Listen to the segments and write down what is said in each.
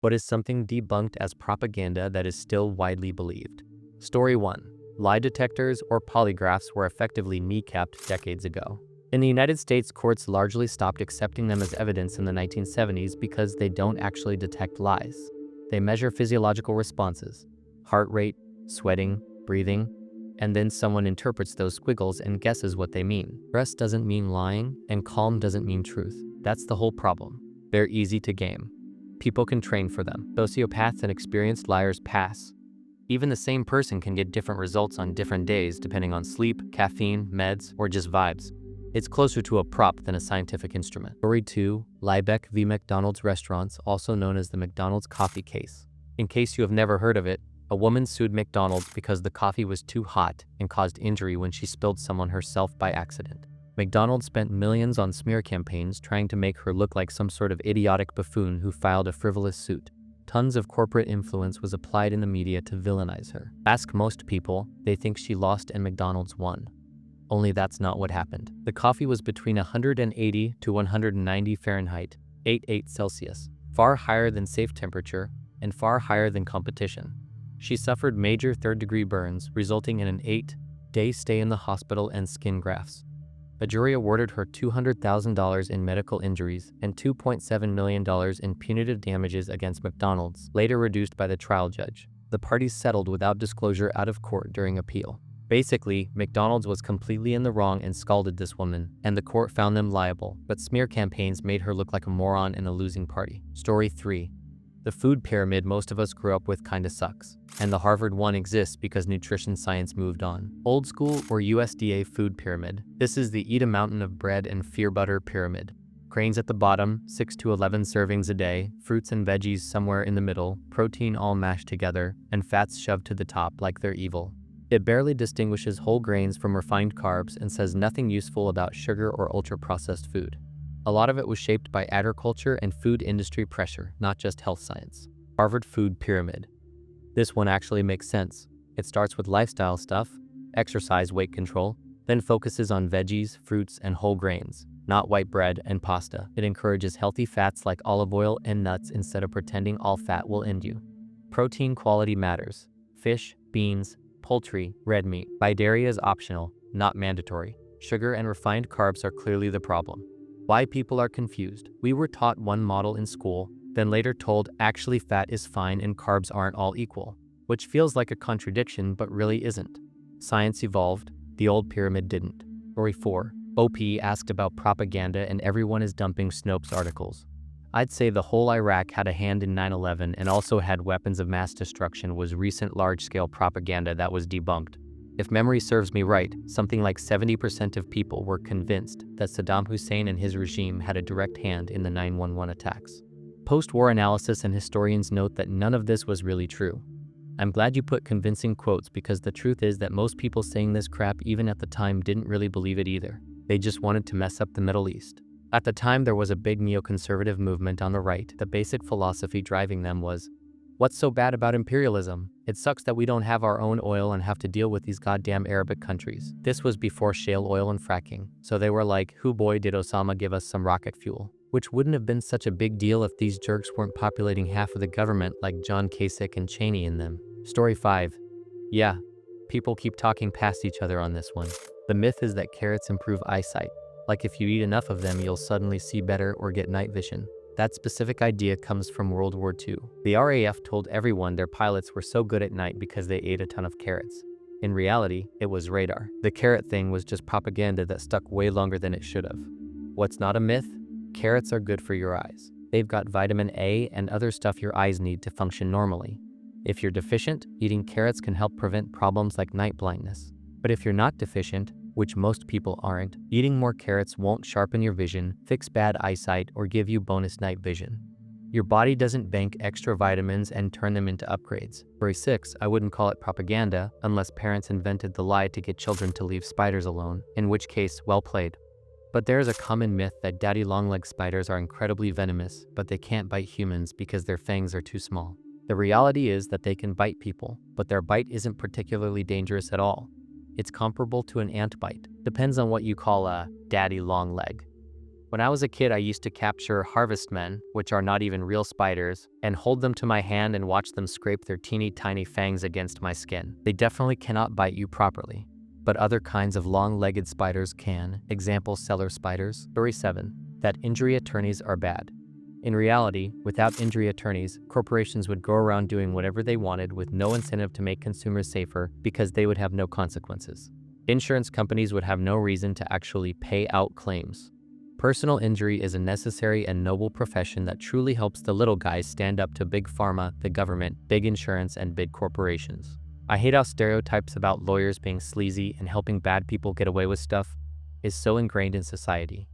What is something debunked as propaganda that is still widely believed? Story 1. Lie detectors or polygraphs were effectively kneecapped decades ago. In the United States, courts largely stopped accepting them as evidence in the 1970s because they don't actually detect lies. They measure physiological responses, heart rate, sweating, breathing, and then someone interprets those squiggles and guesses what they mean. Rest doesn't mean lying, and calm doesn't mean truth. That's the whole problem. They're easy to game. People can train for them. Sociopaths and experienced liars pass. Even the same person can get different results on different days depending on sleep, caffeine, meds, or just vibes. It's closer to a prop than a scientific instrument. Story 2. Liebeck v. McDonald's restaurants, also known as the McDonald's coffee case. In case you have never heard of it, a woman sued McDonald's because the coffee was too hot and caused injury when she spilled some on herself by accident. McDonald's spent millions on smear campaigns trying to make her look like some sort of idiotic buffoon who filed a frivolous suit. Tons of corporate influence was applied in the media to villainize her. Ask most people, they think she lost and McDonald's won. Only that's not what happened. The coffee was between 180 to 190 Fahrenheit, 88 Celsius, far higher than safe temperature and far higher than competition. She suffered major third-degree burns, resulting in an 8-day stay in the hospital and skin grafts. A jury awarded her $200,000 in medical injuries and $2.7 million in punitive damages against McDonald's, later reduced by the trial judge. The parties settled without disclosure out of court during appeal. Basically, McDonald's was completely in the wrong and scalded this woman, and the court found them liable, but smear campaigns made her look like a moron in a losing party. Story 3. The food pyramid most of us grew up with kinda sucks, and the Harvard one exists because nutrition science moved on. Old school or USDA food pyramid. This is the eat a mountain of bread and fear butter pyramid. Grains at the bottom, 6 to 11 servings a day, fruits and veggies somewhere in the middle, protein all mashed together, and fats shoved to the top like they're evil. It barely distinguishes whole grains from refined carbs and says nothing useful about sugar or ultra-processed food. A lot of it was shaped by agriculture and food industry pressure, not just health science. Harvard Food Pyramid. This one actually makes sense. It starts with lifestyle stuff, exercise, weight control, then focuses on veggies, fruits, and whole grains, not white bread and pasta. It encourages healthy fats like olive oil and nuts instead of pretending all fat will end you. Protein quality matters. Fish, beans, poultry, red meat. Dairy is optional, not mandatory. Sugar and refined carbs are clearly the problem. Why people are confused. We were taught one model in school, then later told actually fat is fine and carbs aren't all equal, which feels like a contradiction but really isn't. Science evolved, the old pyramid didn't. Story 4. OP asked about propaganda and everyone is dumping Snopes articles. I'd say the whole Iraq had a hand in 9/11 and also had weapons of mass destruction was recent large-scale propaganda that was debunked. If memory serves me right, something like 70% of people were convinced that Saddam Hussein and his regime had a direct hand in the 9/11 attacks. Post-war analysis and historians note that none of this was really true. I'm glad you put convincing quotes because the truth is that most people saying this crap even at the time didn't really believe it either. They just wanted to mess up the Middle East. At the time, there was a big neoconservative movement on the right. The basic philosophy driving them was, what's so bad about imperialism? It sucks that we don't have our own oil and have to deal with these goddamn Arabic countries. This was before shale oil and fracking, so they were like, hoo boy did Osama give us some rocket fuel. Which wouldn't have been such a big deal if these jerks weren't populating half of the government like John Kasich and Cheney in them. Story 5. Yeah, people keep talking past each other on this one. The myth is that carrots improve eyesight. Like if you eat enough of them, you'll suddenly see better or get night vision. That specific idea comes from World War II. The RAF told everyone their pilots were so good at night because they ate a ton of carrots. In reality, it was radar. The carrot thing was just propaganda that stuck way longer than it should have. What's not a myth? Carrots are good for your eyes. They've got vitamin A and other stuff your eyes need to function normally. If you're deficient, eating carrots can help prevent problems like night blindness. But if you're not deficient, which most people aren't, eating more carrots won't sharpen your vision, fix bad eyesight, or give you bonus night vision. Your body doesn't bank extra vitamins and turn them into upgrades. Story 6, I wouldn't call it propaganda unless parents invented the lie to get children to leave spiders alone, in which case, well played. But there is a common myth that daddy long-legged spiders are incredibly venomous, but they can't bite humans because their fangs are too small. The reality is that they can bite people, but their bite isn't particularly dangerous at all. It's comparable to an ant bite. Depends on what you call a daddy long leg. When I was a kid, I used to capture harvestmen, which are not even real spiders, and hold them to my hand and watch them scrape their teeny tiny fangs against my skin. They definitely cannot bite you properly, but other kinds of long-legged spiders can. Example, cellar spiders. Story 7. That injury attorneys are bad. In reality, without injury attorneys, corporations would go around doing whatever they wanted with no incentive to make consumers safer because they would have no consequences. Insurance companies would have no reason to actually pay out claims. Personal injury is a necessary and noble profession that truly helps the little guys stand up to big pharma, the government, big insurance, and big corporations. I hate how stereotypes about lawyers being sleazy and helping bad people get away with stuff is so ingrained in society.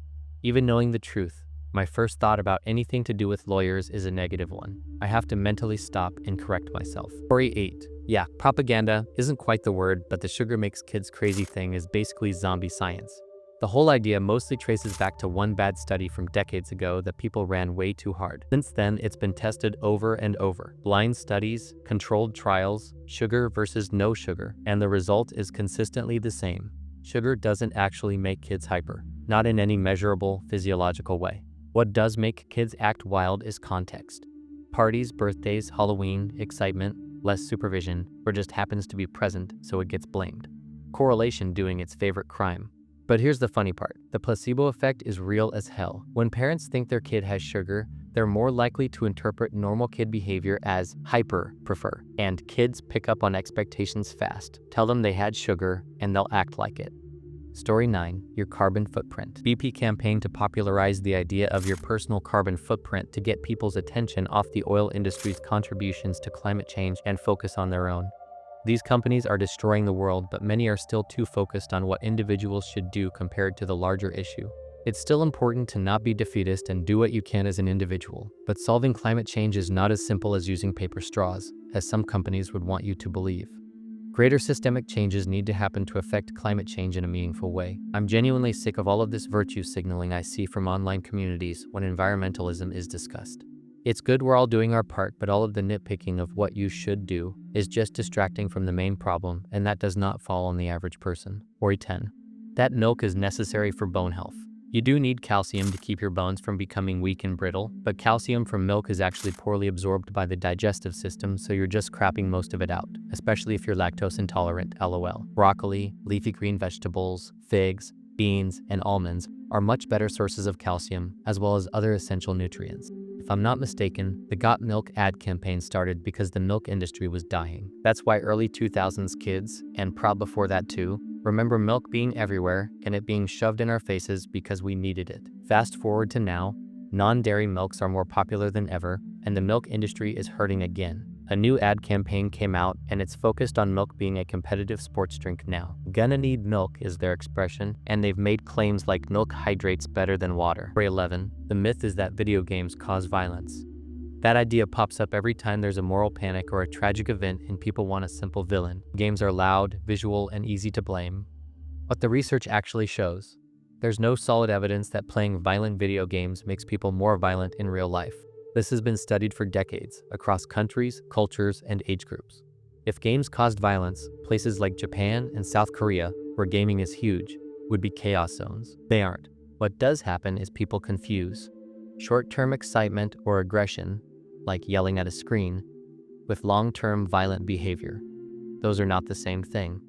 Even knowing the truth, my first thought about anything to do with lawyers is a negative one. I have to mentally stop and correct myself. Story 8. Yeah, propaganda isn't quite the word, but the sugar makes kids crazy thing is basically zombie science. The whole idea mostly traces back to one bad study from decades ago that people ran way too hard. Since then, it's been tested over and over. Blind studies, controlled trials, sugar versus no sugar, and the result is consistently the same. Sugar doesn't actually make kids hyper, not in any measurable physiological way. What does make kids act wild is context. Parties, birthdays, Halloween, excitement, less supervision, or just happens to be present, so it gets blamed. Correlation doing its favorite crime. But here's the funny part. The placebo effect is real as hell. When parents think their kid has sugar, they're more likely to interpret normal kid behavior as prefer, and kids pick up on expectations fast. Tell them they had sugar, and they'll act like it. Story 9. Your carbon footprint. BP campaign to popularize the idea of your personal carbon footprint to get people's attention off the oil industry's contributions to climate change and focus on their own. These companies are destroying the world, but many are still too focused on what individuals should do compared to the larger issue. It's still important to not be defeatist and do what you can as an individual, but solving climate change is not as simple as using paper straws, as some companies would want you to believe. Greater systemic changes need to happen to affect climate change in a meaningful way. I'm genuinely sick of all of this virtue signaling I see from online communities when environmentalism is discussed. It's good we're all doing our part, but all of the nitpicking of what you should do is just distracting from the main problem, and that does not fall on the average person. Story 10. That milk is necessary for bone health. You do need calcium to keep your bones from becoming weak and brittle, but calcium from milk is actually poorly absorbed by the digestive system, so you're just crapping most of it out, especially if you're lactose intolerant, lol. Broccoli, leafy green vegetables, figs, beans, and almonds are much better sources of calcium, as well as other essential nutrients. If I'm not mistaken, the Got Milk ad campaign started because the milk industry was dying. That's why early 2000s kids, and prob before that too, remember milk being everywhere and it being shoved in our faces because we needed it. Fast forward to now, non-dairy milks are more popular than ever, and the milk industry is hurting again. A new ad campaign came out, and it's focused on milk being a competitive sports drink now. Gonna need milk is their expression, and they've made claims like milk hydrates better than water. Story 11. The myth is that video games cause violence. That idea pops up every time there's a moral panic or a tragic event and people want a simple villain. Games are loud, visual, and easy to blame. What the research actually shows. There's no solid evidence that playing violent video games makes people more violent in real life. This has been studied for decades, across countries, cultures, and age groups. If games caused violence, places like Japan and South Korea, where gaming is huge, would be chaos zones. They aren't. What does happen is people confuse short-term excitement or aggression, like yelling at a screen, with long-term violent behavior. Those are not the same thing.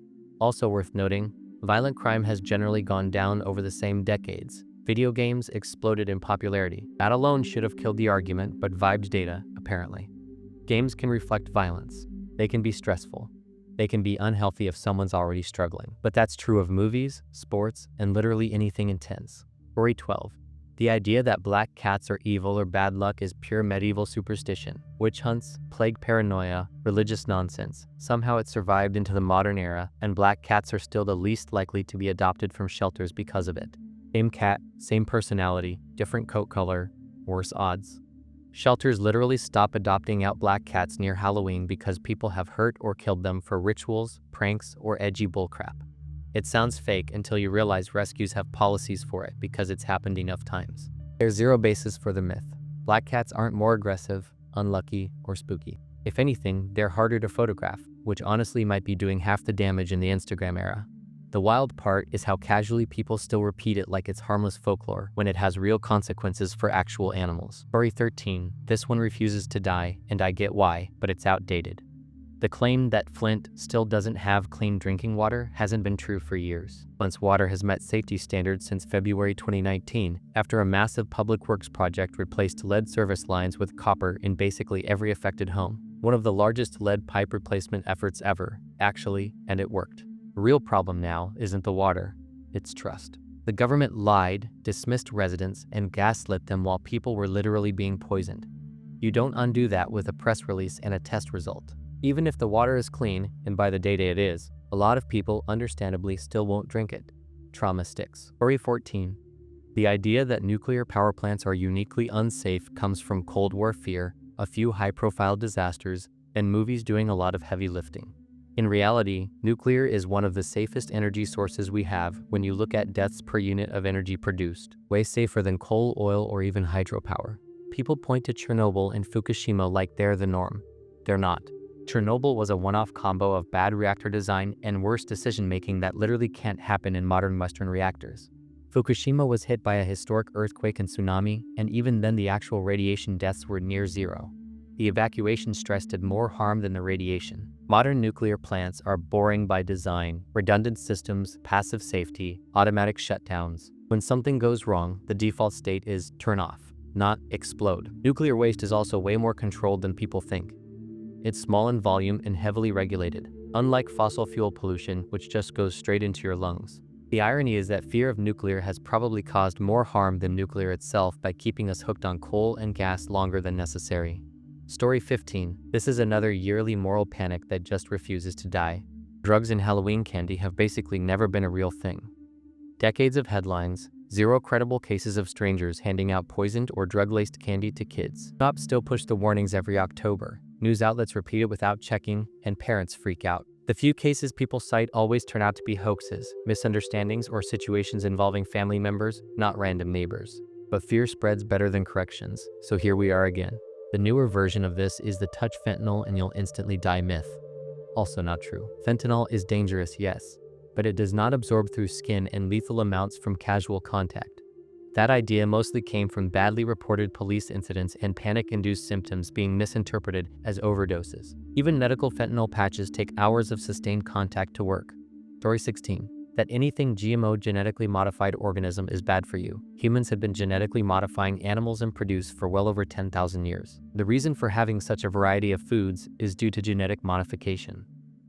Also worth noting, violent crime has generally gone down over the same decades. Video games exploded in popularity. That alone should have killed the argument, but vibes data, apparently. Games can reflect violence. They can be stressful. They can be unhealthy if someone's already struggling. But that's true of movies, sports, and literally anything intense. Story 12. The idea that black cats are evil or bad luck is pure medieval superstition. Witch hunts, plague paranoia, religious nonsense. Somehow it survived into the modern era, and black cats are still the least likely to be adopted from shelters because of it. Same cat, same personality, different coat color, worse odds. Shelters literally stop adopting out black cats near Halloween because people have hurt or killed them for rituals, pranks, or edgy bullcrap. It sounds fake until you realize rescues have policies for it because it's happened enough times. There's zero basis for the myth. Black cats aren't more aggressive, unlucky, or spooky. If anything, they're harder to photograph, which honestly might be doing half the damage in the Instagram era. The wild part is how casually people still repeat it like it's harmless folklore when it has real consequences for actual animals. Story 13. This one refuses to die, and I get why, but it's outdated. The claim that Flint still doesn't have clean drinking water hasn't been true for years. Flint's water has met safety standards since February 2019 after a massive public works project replaced lead service lines with copper in basically every affected home. One of the largest lead pipe replacement efforts ever, actually, and it worked. The real problem now isn't the water, it's trust. The government lied, dismissed residents, and gaslit them while people were literally being poisoned. You don't undo that with a press release and a test result. Even if the water is clean, and by the data it is, a lot of people understandably still won't drink it. Trauma sticks. Story 14. The idea that nuclear power plants are uniquely unsafe comes from Cold War fear, a few high-profile disasters, and movies doing a lot of heavy lifting. In reality, nuclear is one of the safest energy sources we have when you look at deaths per unit of energy produced, way safer than coal, oil, or even hydropower. People point to Chernobyl and Fukushima like they're the norm. They're not. Chernobyl was a one-off combo of bad reactor design and worse decision-making that literally can't happen in modern Western reactors. Fukushima was hit by a historic earthquake and tsunami, and even then the actual radiation deaths were near zero. The evacuation stress did more harm than the radiation. Modern nuclear plants are boring by design, redundant systems, passive safety, automatic shutdowns. When something goes wrong, the default state is turn off, not explode. Nuclear waste is also way more controlled than people think. It's small in volume and heavily regulated, unlike fossil fuel pollution, which just goes straight into your lungs. The irony is that fear of nuclear has probably caused more harm than nuclear itself by keeping us hooked on coal and gas longer than necessary. Story 15. This is another yearly moral panic that just refuses to die. Drugs and Halloween candy have basically never been a real thing. Decades of headlines, zero credible cases of strangers handing out poisoned or drug-laced candy to kids. Cops still push the warnings every October. News outlets repeat it without checking, and parents freak out. The few cases people cite always turn out to be hoaxes, misunderstandings, or situations involving family members, not random neighbors. But fear spreads better than corrections, so here we are again. The newer version of this is the touch fentanyl and you'll instantly die myth. Also not true. Fentanyl is dangerous, yes, but it does not absorb through skin in lethal amounts from casual contact. That idea mostly came from badly reported police incidents and panic-induced symptoms being misinterpreted as overdoses. Even medical fentanyl patches take hours of sustained contact to work. Story 16. That anything GMO genetically modified organism is bad for you. Humans have been genetically modifying animals and produce for well over 10,000 years. The reason for having such a variety of foods is due to genetic modification.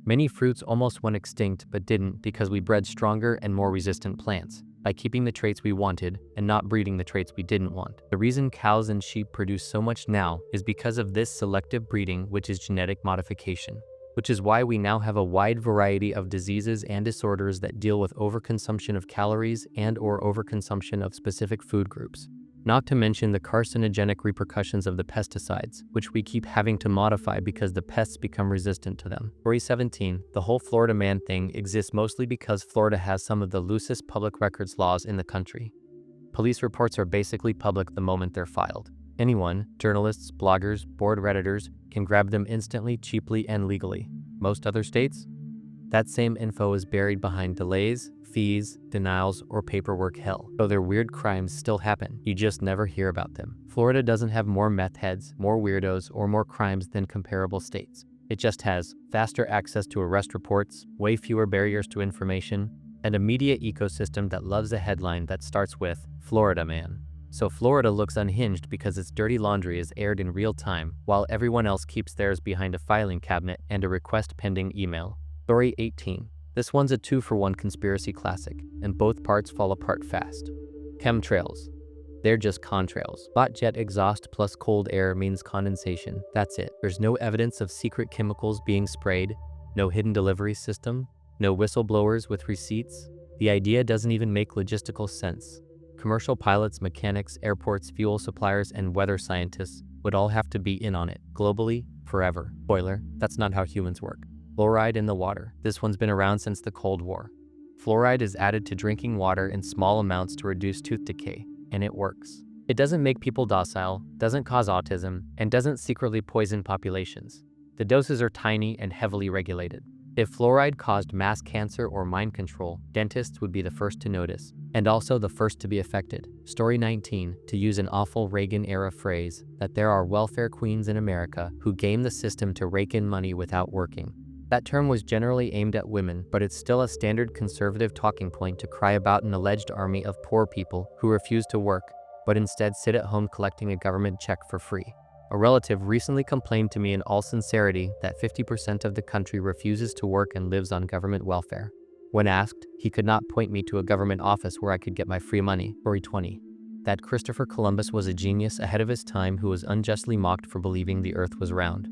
Many fruits almost went extinct but didn't because we bred stronger and more resistant plants by keeping the traits we wanted and not breeding the traits we didn't want. The reason cows and sheep produce so much now is because of this selective breeding, which is genetic modification, which is why we now have a wide variety of diseases and disorders that deal with overconsumption of calories and/or overconsumption of specific food groups. Not to mention the carcinogenic repercussions of the pesticides, which we keep having to modify because the pests become resistant to them. Story 17. The whole Florida man thing exists mostly because Florida has some of the loosest public records laws in the country. Police reports are basically public the moment they're filed. Anyone, journalists, bloggers, bored Redditors, can grab them instantly, cheaply, and legally. Most other states? That same info is buried behind delays, fees, denials, or paperwork hell. So their weird crimes still happen. You just never hear about them. Florida doesn't have more meth heads, more weirdos, or more crimes than comparable states. It just has faster access to arrest reports, way fewer barriers to information, and a media ecosystem that loves a headline that starts with Florida man. So Florida looks unhinged because its dirty laundry is aired in real time, while everyone else keeps theirs behind a filing cabinet and a request pending email. Story 18. This one's a 2-for-1 conspiracy classic, and both parts fall apart fast. Chemtrails. They're just contrails. Hot jet exhaust plus cold air means condensation. That's it. There's no evidence of secret chemicals being sprayed, no hidden delivery system, no whistleblowers with receipts. The idea doesn't even make logistical sense. Commercial pilots, mechanics, airports, fuel suppliers, and weather scientists would all have to be in on it, globally, forever. Spoiler, that's not how humans work. Fluoride in the water. This one's been around since the Cold War. Fluoride is added to drinking water in small amounts to reduce tooth decay, and it works. It doesn't make people docile, doesn't cause autism, and doesn't secretly poison populations. The doses are tiny and heavily regulated. If fluoride caused mass cancer or mind control, dentists would be the first to notice, and also the first to be affected. Story 19, to use an awful Reagan-era phrase, that there are welfare queens in America who game the system to rake in money without working. That term was generally aimed at women, but it's still a standard conservative talking point to cry about an alleged army of poor people who refuse to work, but instead sit at home collecting a government check for free. A relative recently complained to me in all sincerity that 50% of the country refuses to work and lives on government welfare. When asked, he could not point me to a government office where I could get my free money. Story 20. That Christopher Columbus was a genius ahead of his time who was unjustly mocked for believing the earth was round.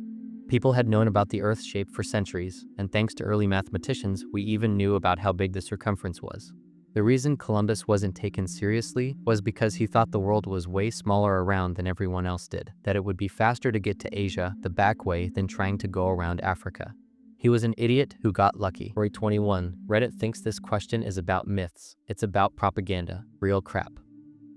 People had known about the Earth's shape for centuries, and thanks to early mathematicians, we even knew about how big the circumference was. The reason Columbus wasn't taken seriously was because he thought the world was way smaller around than everyone else did, that it would be faster to get to Asia the back way than trying to go around Africa. He was an idiot who got lucky. Story 21. Reddit thinks this question is about myths. It's about propaganda. Real crap.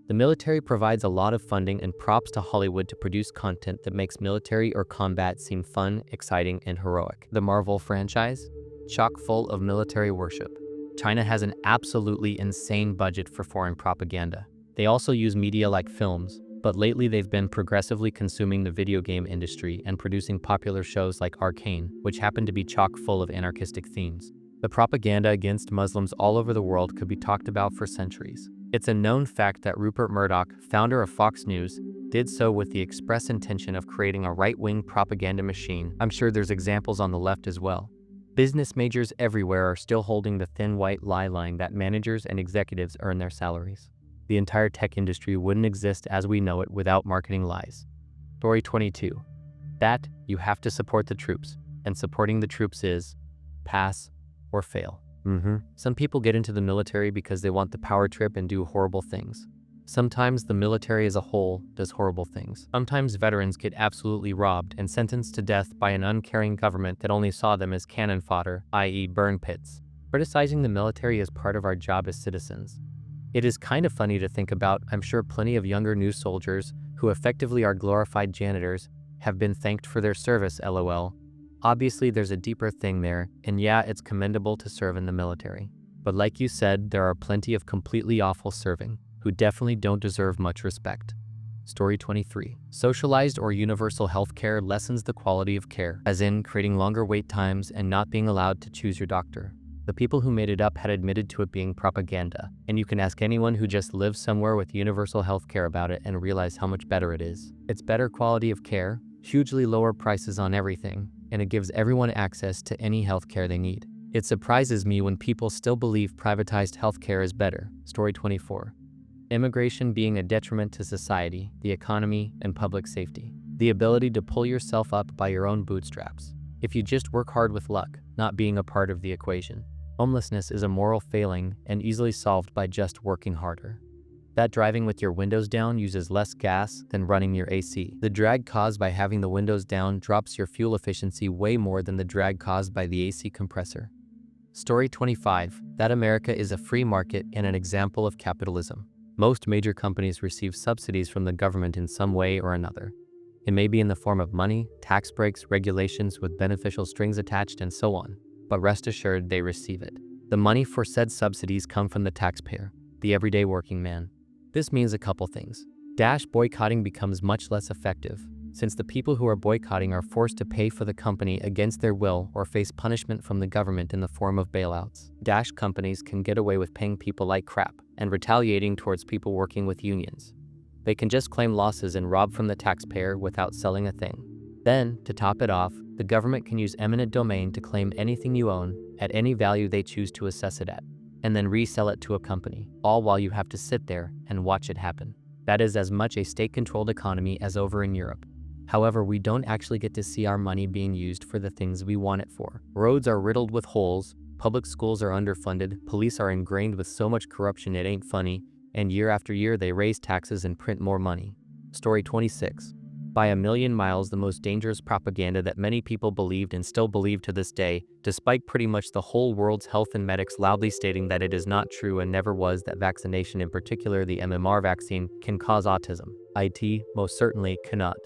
The military provides a lot of funding and props to Hollywood to produce content that makes military or combat seem fun, exciting, and heroic. The Marvel franchise? Chock full of military worship. China has an absolutely insane budget for foreign propaganda. They also use media like films, but lately they've been progressively consuming the video game industry and producing popular shows like Arcane, which happen to be chock full of anarchistic themes. The propaganda against Muslims all over the world could be talked about for centuries. It's a known fact that Rupert Murdoch, founder of Fox News, did so with the express intention of creating a right-wing propaganda machine. I'm sure there's examples on the left as well. Business majors everywhere are still holding the thin white lie line that managers and executives earn their salaries. The entire tech industry wouldn't exist as we know it without marketing lies. Story 22. That you have to support the troops, and supporting the troops is pass or fail. Some people get into the military because they want the power trip and do horrible things. Sometimes the military as a whole does horrible things. Sometimes veterans get absolutely robbed and sentenced to death by an uncaring government that only saw them as cannon fodder, i.e. burn pits. Criticizing the military is part of our job as citizens. It is kind of funny to think about. I'm sure plenty of younger new soldiers, who effectively are glorified janitors, have been thanked for their service, lol. Obviously, there's a deeper thing there, and yeah, it's commendable to serve in the military. But like you said, there are plenty of completely awful serving, who definitely don't deserve much respect. Story 23. Socialized or universal healthcare lessens the quality of care, as in creating longer wait times and not being allowed to choose your doctor. The people who made it up had admitted to it being propaganda, and you can ask anyone who just lives somewhere with universal healthcare about it and realize how much better it is. It's better quality of care, hugely lower prices on everything, and it gives everyone access to any healthcare they need. It surprises me when people still believe privatized healthcare is better. Story 24. Immigration being a detriment to society, the economy, and public safety. The ability to pull yourself up by your own bootstraps. If you just work hard with luck, not being a part of the equation. Homelessness is a moral failing and easily solved by just working harder. That driving with your windows down uses less gas than running your AC. The drag caused by having the windows down drops your fuel efficiency way more than the drag caused by the AC compressor. Story 25. That America is a free market and an example of capitalism. Most major companies receive subsidies from the government in some way or another. It may be in the form of money, tax breaks, regulations with beneficial strings attached, and so on. But rest assured, they receive it. The money for said subsidies come from the taxpayer, the everyday working man. This means a couple things. Boycotting becomes much less effective, since the people who are boycotting are forced to pay for the company against their will or face punishment from the government in the form of bailouts. Companies can get away with paying people like crap and retaliating towards people working with unions. They can just claim losses and rob from the taxpayer without selling a thing. Then, to top it off, the government can use eminent domain to claim anything you own at any value they choose to assess it at, and then resell it to a company, all while you have to sit there and watch it happen. That is as much a state-controlled economy as over in Europe. However, we don't actually get to see our money being used for the things we want it for. Roads are riddled with holes, public schools are underfunded, police are ingrained with so much corruption it ain't funny, and year after year they raise taxes and print more money. Story 26. By a million miles the most dangerous propaganda that many people believed and still believe to this day, despite pretty much the whole world's health and medics loudly stating that it is not true and never was, that vaccination, in particular the MMR vaccine, can cause autism. It most certainly cannot.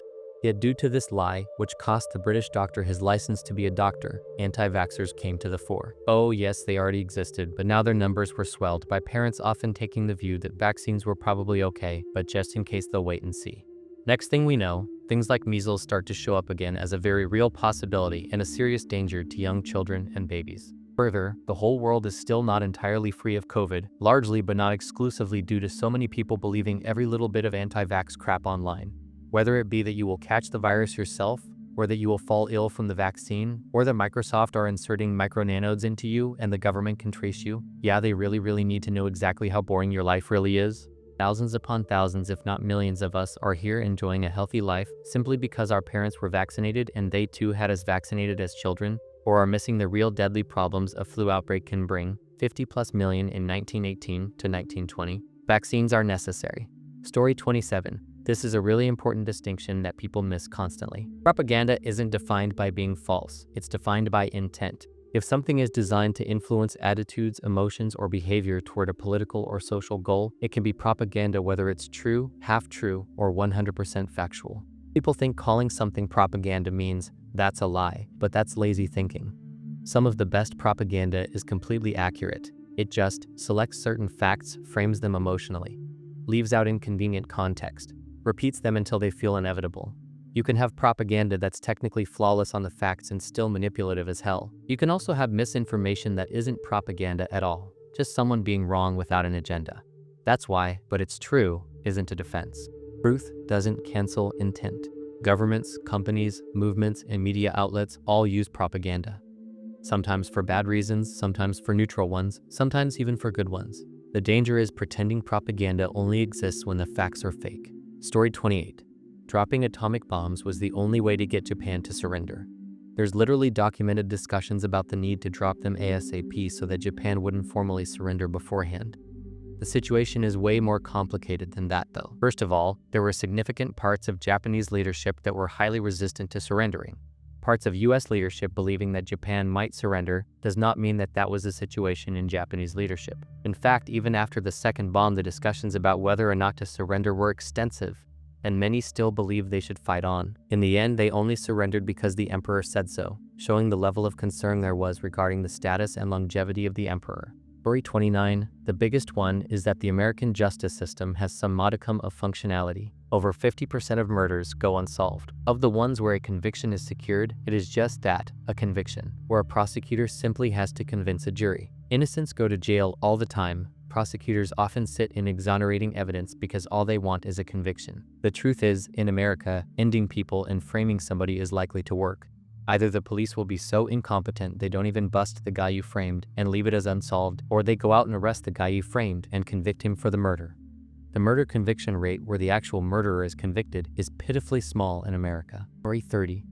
Yet due to this lie, which cost the British doctor his license to be a doctor, anti-vaxxers came to the fore. Oh yes, they already existed, but now their numbers were swelled by parents often taking the view that vaccines were probably okay, but just in case they'll wait and see. Next thing we know, things like measles start to show up again as a very real possibility and a serious danger to young children and babies. Further, the whole world is still not entirely free of COVID, largely but not exclusively due to so many people believing every little bit of anti-vax crap online. Whether it be that you will catch the virus yourself, or that you will fall ill from the vaccine, or that Microsoft are inserting micronanodes into you and the government can trace you, yeah, they really need to know exactly how boring your life really is. Thousands upon thousands, if not millions of us, are here enjoying a healthy life simply because our parents were vaccinated and they too had us vaccinated as children, or are missing the real deadly problems a flu outbreak can bring, 50+ million in 1918 to 1920. Vaccines are necessary. Story 27. This is a really important distinction that people miss constantly. Propaganda isn't defined by being false, it's defined by intent. If something is designed to influence attitudes, emotions, or behavior toward a political or social goal, it can be propaganda whether it's true, half true, or 100% factual. People think calling something propaganda means that's a lie, but that's lazy thinking. Some of the best propaganda is completely accurate. It just selects certain facts, frames them emotionally, leaves out inconvenient context, repeats them until they feel inevitable. You can have propaganda that's technically flawless on the facts and still manipulative as hell. You can also have misinformation that isn't propaganda at all, just someone being wrong without an agenda. That's why, but it's true, isn't a defense. Truth doesn't cancel intent. Governments, companies, movements, and media outlets all use propaganda. Sometimes for bad reasons, sometimes for neutral ones, sometimes even for good ones. The danger is pretending propaganda only exists when the facts are fake. Story 28. Dropping atomic bombs was the only way to get Japan to surrender. There's literally documented discussions about the need to drop them ASAP so that Japan wouldn't formally surrender beforehand. The situation is way more complicated than that though. First of all, there were significant parts of Japanese leadership that were highly resistant to surrendering. Parts of US leadership believing that Japan might surrender does not mean that that was the situation in Japanese leadership. In fact, even after the second bomb, the discussions about whether or not to surrender were extensive, and many still believed they should fight on. In the end, they only surrendered because the emperor said so, showing the level of concern there was regarding the status and longevity of the emperor. Story 29. The biggest one is that the American justice system has some modicum of functionality. Over 50% of murders go unsolved. Of the ones where a conviction is secured, it is just that, a conviction, where a prosecutor simply has to convince a jury. Innocents go to jail all the time. Prosecutors often sit in exonerating evidence because all they want is a conviction. The truth is, in America, ending people and framing somebody is likely to work. Either the police will be so incompetent they don't even bust the guy you framed and leave it as unsolved, or they go out and arrest the guy you framed and convict him for the murder. The murder conviction rate where the actual murderer is convicted is pitifully small in America. Story 30.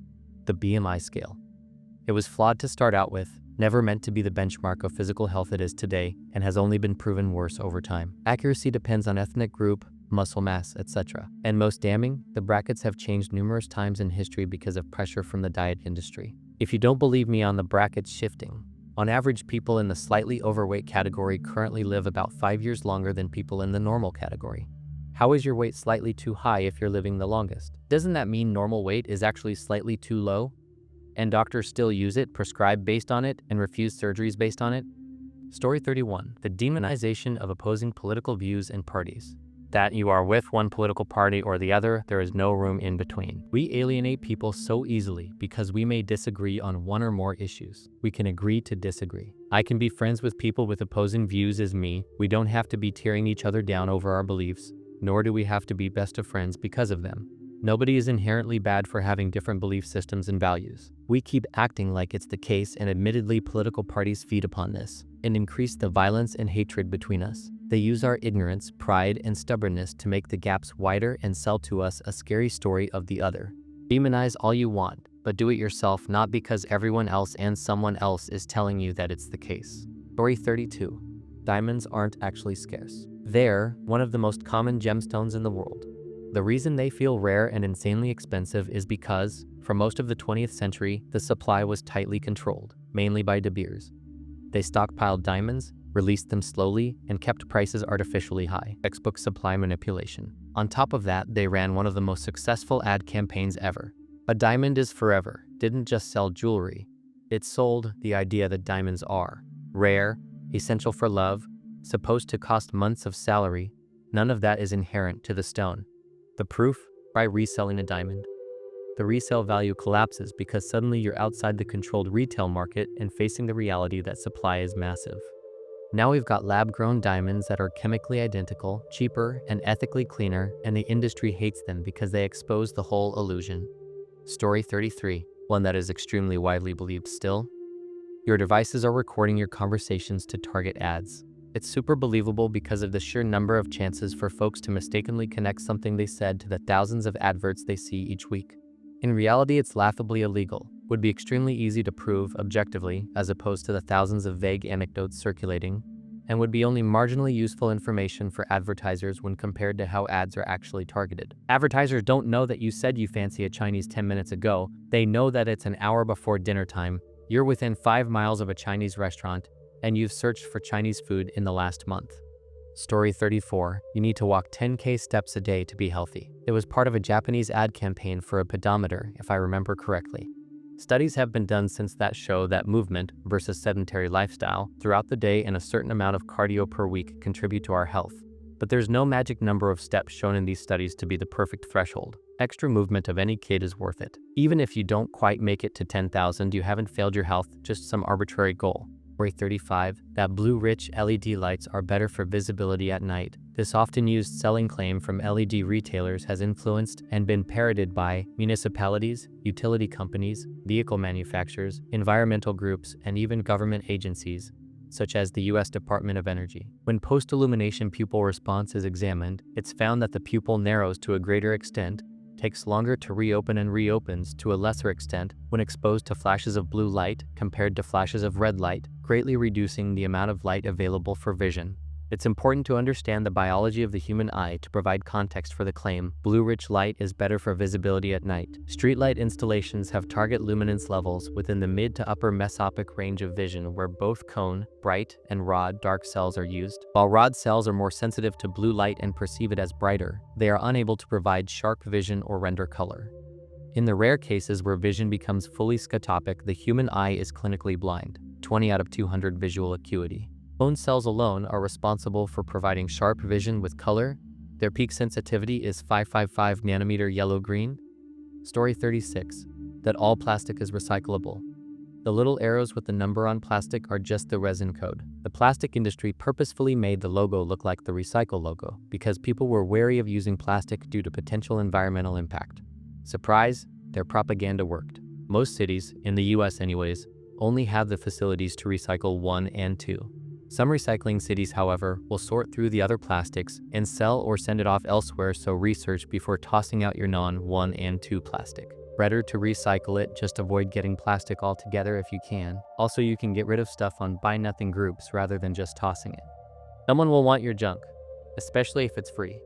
The BMI scale. It was flawed to start out with, never meant to be the benchmark of physical health it is today, and has only been proven worse over time. Accuracy depends on ethnic group, muscle mass, etc. And most damning, the brackets have changed numerous times in history because of pressure from the diet industry. If you don't believe me on the brackets shifting, on average, people in the slightly overweight category currently live about 5 years longer than people in the normal category. How is your weight slightly too high if you're living the longest? Doesn't that mean normal weight is actually slightly too low? And doctors still use it, prescribe based on it, and refuse surgeries based on it? Story 31. The demonization of opposing political views and parties. That you are with one political party or the other, there is no room in between. We alienate people so easily because we may disagree on one or more issues. We can agree to disagree. I can be friends with people with opposing views as me. We don't have to be tearing each other down over our beliefs, nor do we have to be best of friends because of them. Nobody is inherently bad for having different belief systems and values. We keep acting like it's the case, and admittedly political parties feed upon this and increase the violence and hatred between us. They use our ignorance, pride, and stubbornness to make the gaps wider and sell to us a scary story of the other. Demonize all you want, but do it yourself, not because everyone else and someone else is telling you that it's the case. Story 32. Diamonds aren't actually scarce. They're one of the most common gemstones in the world. The reason they feel rare and insanely expensive is because, for most of the 20th century, the supply was tightly controlled, mainly by De Beers. They stockpiled diamonds, released them slowly, and kept prices artificially high. Textbook supply manipulation. On top of that, they ran one of the most successful ad campaigns ever. A diamond is forever didn't just sell jewelry. It sold the idea that diamonds are rare, essential for love, supposed to cost months of salary. None of that is inherent to the stone. The proof? By reselling a diamond. The resale value collapses because suddenly you're outside the controlled retail market and facing the reality that supply is massive. Now we've got lab-grown diamonds that are chemically identical, cheaper, and ethically cleaner, and the industry hates them because they expose the whole illusion. Story 33, one that is extremely widely believed still. Your devices are recording your conversations to target ads. It's super believable because of the sheer number of chances for folks to mistakenly connect something they said to the thousands of adverts they see each week. In reality, it's laughably illegal, would be extremely easy to prove objectively as opposed to the thousands of vague anecdotes circulating, and would be only marginally useful information for advertisers when compared to how ads are actually targeted. Advertisers don't know that you said you fancy a Chinese 10 minutes ago. They know that it's an hour before dinner time, you're within 5 miles of a Chinese restaurant, and you've searched for Chinese food in the last month. Story 34, you need to walk 10K steps a day to be healthy. It was part of a Japanese ad campaign for a pedometer, if I remember correctly. Studies have been done since that show that movement versus sedentary lifestyle throughout the day and a certain amount of cardio per week contribute to our health. But there's no magic number of steps shown in these studies to be the perfect threshold. Extra movement of any kid is worth it. Even if you don't quite make it to 10,000, you haven't failed your health, just some arbitrary goal. Story 35, that blue-rich LED lights are better for visibility at night. This often used selling claim from LED retailers has influenced and been parroted by municipalities, utility companies, vehicle manufacturers, environmental groups, and even government agencies, such as the U.S. Department of Energy. When post-illumination pupil response is examined, it's found that the pupil narrows to a greater extent, takes longer to reopen and reopens to a lesser extent when exposed to flashes of blue light compared to flashes of red light, greatly reducing the amount of light available for vision. It's important to understand the biology of the human eye to provide context for the claim, blue-rich light is better for visibility at night. Streetlight installations have target luminance levels within the mid to upper mesopic range of vision where both cone, bright, and rod, dark cells are used. While rod cells are more sensitive to blue light and perceive it as brighter, they are unable to provide sharp vision or render color. In the rare cases where vision becomes fully scotopic, the human eye is clinically blind, 20 out of 200 visual acuity. Bone cells alone are responsible for providing sharp vision with color. Their peak sensitivity is 555 nanometer yellow-green. Story 36, that all plastic is recyclable. The little arrows with the number on plastic are just the resin code. The plastic industry purposefully made the logo look like the recycle logo because people were wary of using plastic due to potential environmental impact. Surprise, their propaganda worked. Most cities, in the US anyways, only have the facilities to recycle 1 and 2. Some recycling cities, however, will sort through the other plastics and sell or send it off elsewhere, so research before tossing out your non-1 and 2 plastic. Better to recycle it, just avoid getting plastic altogether if you can. Also, you can get rid of stuff on buy nothing groups rather than just tossing it. Someone will want your junk, especially if it's free.